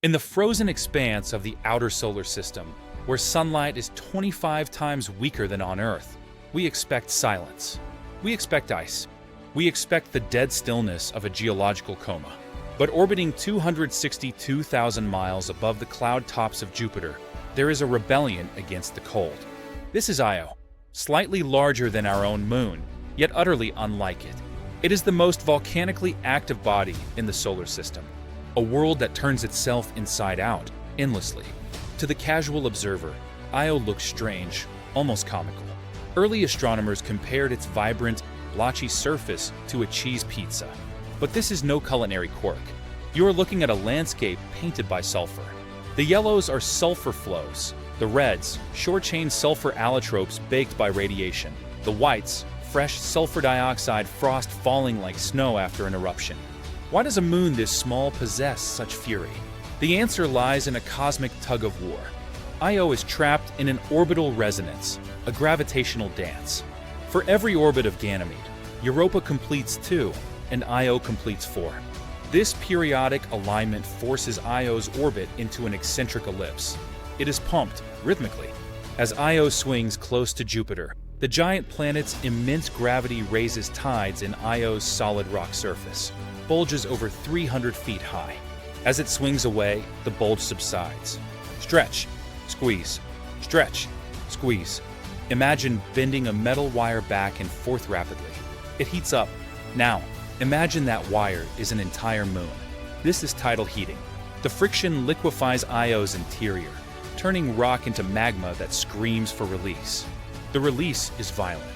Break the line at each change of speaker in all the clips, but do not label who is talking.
In the frozen expanse of the outer solar system, where sunlight is 25 times weaker than on Earth, we expect silence. We expect ice. We expect the dead stillness of a geological coma. But orbiting 262,000 miles above the cloud tops of Jupiter, there is a rebellion against the cold. This is Io, slightly larger than our own moon, yet utterly unlike it. It is the most volcanically active body in the solar system, a world that turns itself inside out, endlessly. To the casual observer, Io looks strange, almost comical. Early astronomers compared its vibrant, blotchy surface to a cheese pizza. But this is no culinary quirk. You are looking at a landscape painted by sulfur. The yellows are sulfur flows, the reds, short-chain sulfur allotropes baked by radiation, the whites, fresh sulfur dioxide frost falling like snow after an eruption. Why does a moon this small possess such fury? The answer lies in a cosmic tug-of-war. Io is trapped in an orbital resonance, a gravitational dance. For every orbit of Ganymede, Europa completes 2, and Io completes 4. This periodic alignment forces Io's orbit into an eccentric ellipse. It is pumped, rhythmically. As Io swings close to Jupiter, the giant planet's immense gravity raises tides in Io's solid rock surface, bulges over 300 feet high. As it swings away, the bulge subsides. Stretch, squeeze, stretch, squeeze. Imagine bending a metal wire back and forth rapidly. It heats up. Now, imagine that wire is an entire moon. This is tidal heating. The friction liquefies Io's interior, turning rock into magma that screams for release. The release is violent.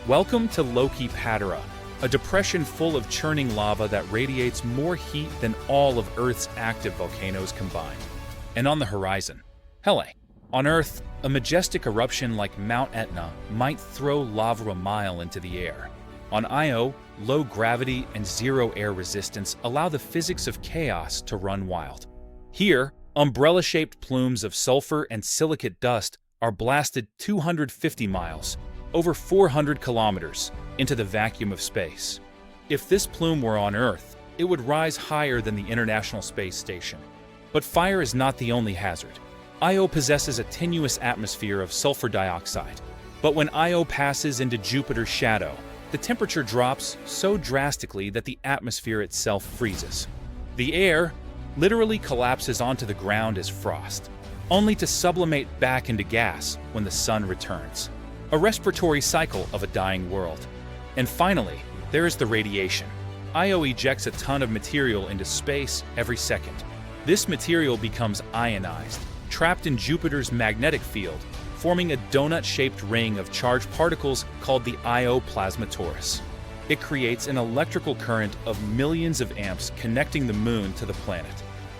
Welcome to Loki Patera, a depression full of churning lava that radiates more heat than all of Earth's active volcanoes combined. And on the horizon, Pele. On Earth, a majestic eruption like Mount Etna might throw lava a mile into the air. On Io, low gravity and zero air resistance allow the physics of chaos to run wild. Here, umbrella-shaped plumes of sulfur and silicate dust are blasted 250 miles, over 400 kilometers, into the vacuum of space. If this plume were on Earth, it would rise higher than the International Space Station. But fire is not the only hazard. Io possesses a tenuous atmosphere of sulfur dioxide. But when Io passes into Jupiter's shadow, the temperature drops so drastically that the atmosphere itself freezes. The air literally collapses onto the ground as frost, only to sublimate back into gas when the sun returns. A respiratory cycle of a dying world. And finally, there is the radiation. Io ejects a ton of material into space every second. This material becomes ionized, trapped in Jupiter's magnetic field, forming a donut-shaped ring of charged particles called the Io plasma torus. It creates an electrical current of millions of amps connecting the moon to the planet.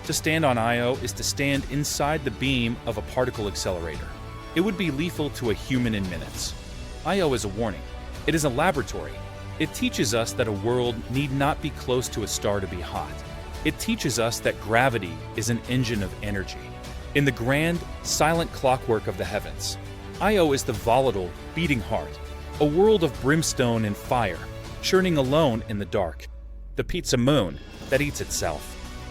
To stand on Io is to stand inside the beam of a particle accelerator. It would be lethal to a human in minutes. Io is a warning. It is a laboratory. It teaches us that a world need not be close to a star to be hot. It teaches us that gravity is an engine of energy. In the grand, silent clockwork of the heavens, Io is the volatile, beating heart, a world of brimstone and fire, churning alone in the dark. The pizza moon that eats itself.